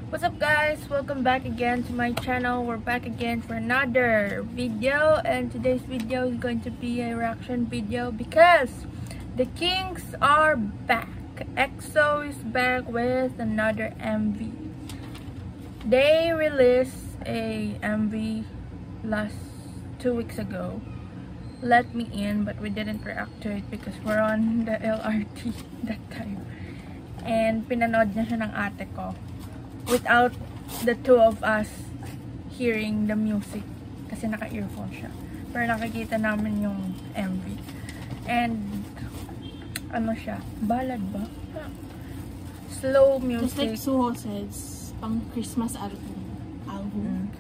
What's up guys? Welcome back again to my channel. We're back again for another video, and today's video is going to be a reaction video because the Kings are back. EXO is back with another MV. They released a MV last 2 weeks ago, Let Me In, but we didn't react to it because we're on the LRT that time. And pinanood niya siya ng ate ko without the two of us hearing the music kasi naka-earphone siya. Pero nakikita namin yung MV. And ano siya? Ballad ba? Slow Just like music. Suho says, pang Christmas album.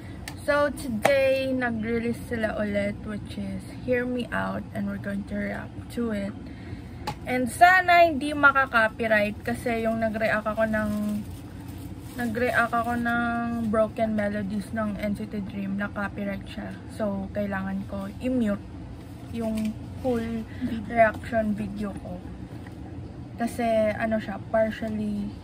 So today, nag-release sila ulit, which is Hear Me Out, and we're going to react to it. And sana hindi maka-copyright kasi yung nag-react ako ng Broken Melodies ng NCT Dream, na copyright siya. So kailangan ko i-mute yung full reaction video ko. Kasi ano siya, partially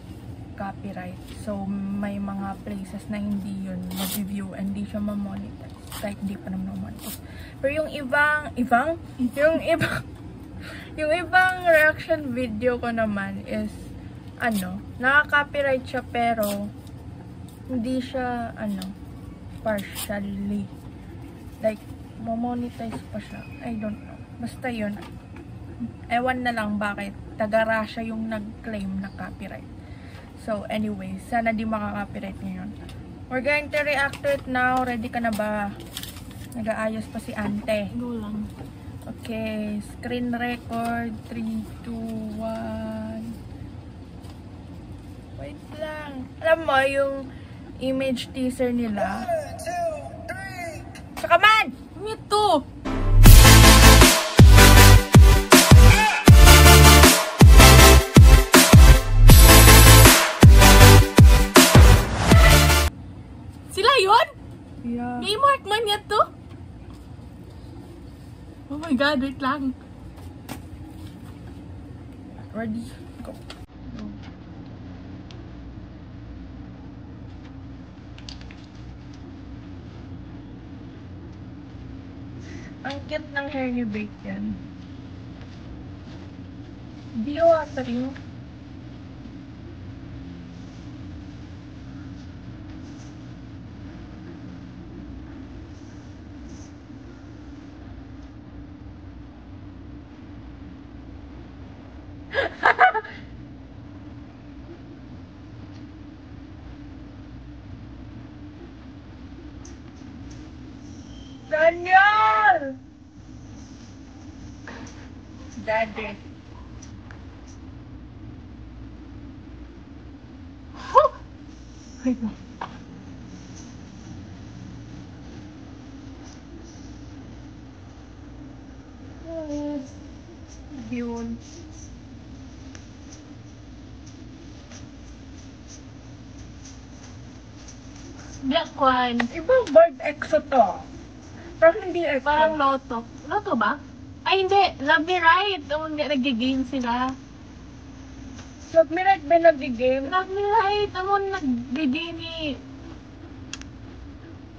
copyright. So may mga places na hindi yun mag-view and hindi siya ma-monetize. Kahit hindi pa naman ma-monetize. Pero yung ibang reaction video ko naman is ano, naka-copyright siya pero hindi siya partially, like mo-monetize pa siya. I don't know. Basta yun. Ewan na lang bakit taga-Russia yung nag-claim na copyright. So anyway, sana di maka-copyright ngayon. We're going to react to it now. Ready ka na ba? Nag-aayos pa si Ante. Go lang. Okay, screen record. 3, 2, 1. Wait lang. Alam mo, yung image teaser nila. 1, 2, 3. Saka man! Me too! Sila yun? Yeah. May mark man yan to? Oh my god, wait lang. Ready? Go. Ang cute ng hair ni Bake yan. Di water yun. Daniel! Daddy. Wait lang. Yun. Black one. Ibang bird EXO to. Pero hindi EXO. Parang Lotto. Lotto ba? Ay, hindi. Love Me Right. Hindi, nag-game sila. Love Me Right ba nag-game? Love Me Right. Nag-game ni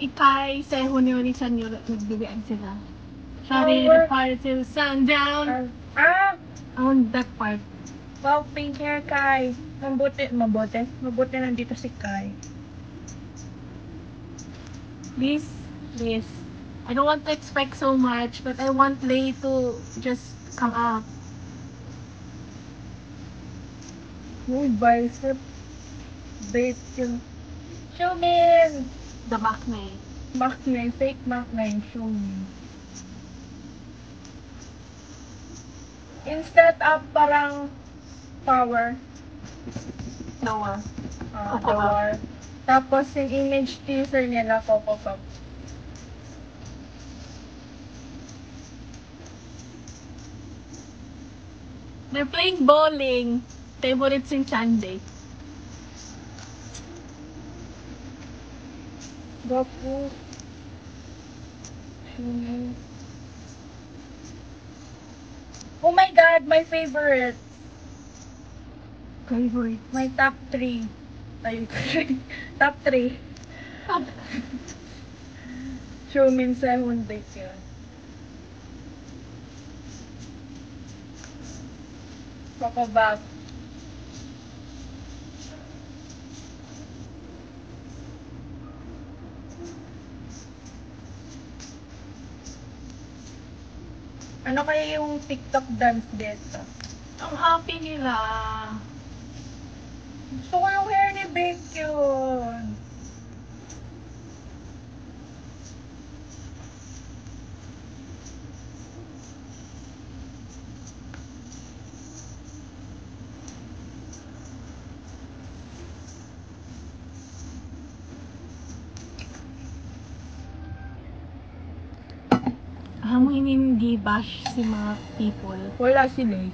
Ikay, Sehun, ni San Yuro. Nag-game sila. Sorry, the part till sundown. On that part. Wow, pink hair, Kai. Mabuti nandito si Kai. Please. I don't want to expect so much, but I want Lay to just come out. Yung bicep. Bait yung Shumin! The Maknae. Maknae, fake Maknae yung Shumin. Instead of parang power. Noah. Power. Tapos yung image teaser nila, Coco Pop. They're playing bowling. Favorite si Chande. Goku. Shumin. Oh my god, my favorite. Favorite. My top 3. Ayun. Top 3. Xiaomi 7 days yun. Papabag. Ano kaya yung TikTok dance dito? Ang happy nila. Gusto ko yung hair ni Baekhyun. Mo hindi bash si mga people. Wala sila eh.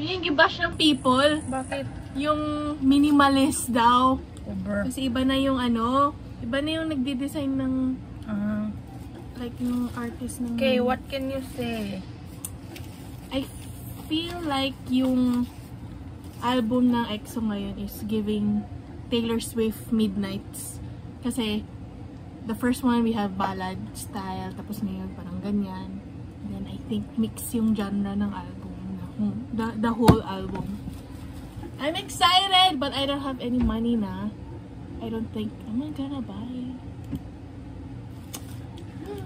Yung gibash ng people, Bakit? yung minimalist daw. Over. Kasi iba na yung ano, iba na yung nagde-design ng like yung artist ng... Okay, what can you say? I feel like yung album ng EXO ngayon is giving Taylor Swift Midnights. Kasi the first one we have ballad style, tapos ngayon parang ganyan. And then I think mix yung genre ng album, the whole album. I'm excited, but I don't have any money na. I don't think am I gonna buy.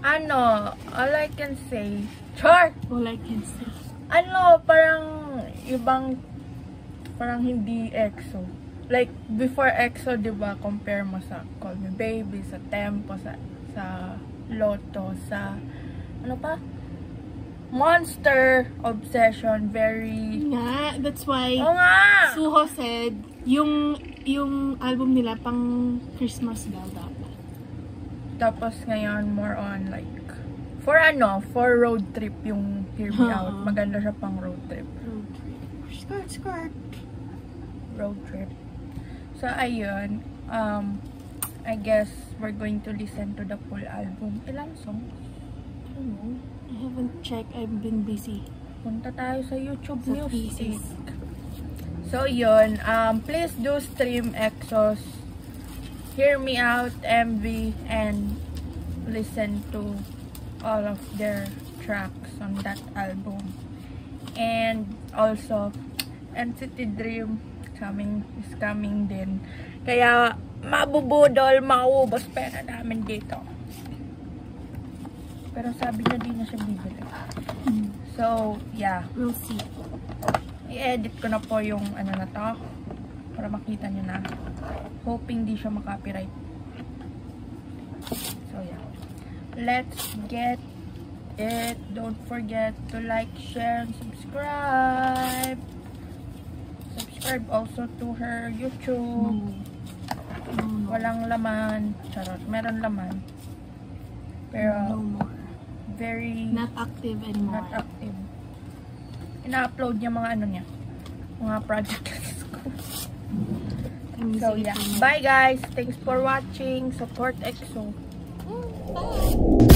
Ano, all I can say, char! All I can say. Ano, parang ibang, parang hindi EXO. Like, before EXO, diba, compare mo sa Call Me Baby, sa Tempo, sa Lotto, sa, ano pa? Monster Obsession, very... Nga, that's why Oo nga! Suho said, yung album nila pang Christmas daw dapat. Tapos ngayon, more on like, for road trip yung Hear Me Out. Maganda siya pang road trip. Road trip. Skirt, skirt. Road trip. So, ayun. I guess we're going to listen to the full album. Ilang songs? I don't know. I haven't checked. I've been busy. Punta tayo sa YouTube Sa Music. thesis. So, yun. Please do stream EXO's Hear Me Out MV and listen to all of their tracks on that album. And also, NCT Dream is coming din. Kaya, mabubudol, maubos pera namin dito. Pero sabi niya di na siya bibili. So, yeah. We'll see. I-edit ko na po yung ano na to. Para makita nyo na. Hoping di siya makopyright. So, yeah. Let's get it. Don't forget to like, share, and subscribe. Subscribe also to her YouTube. Walang laman. Charot. Meron laman. Pero, No more. very... Not active anymore. Not active. Ina-upload niya mga ano niya. Mga project sa school. So, yeah. Bye, guys. Thanks for watching. Support EXO. Bye.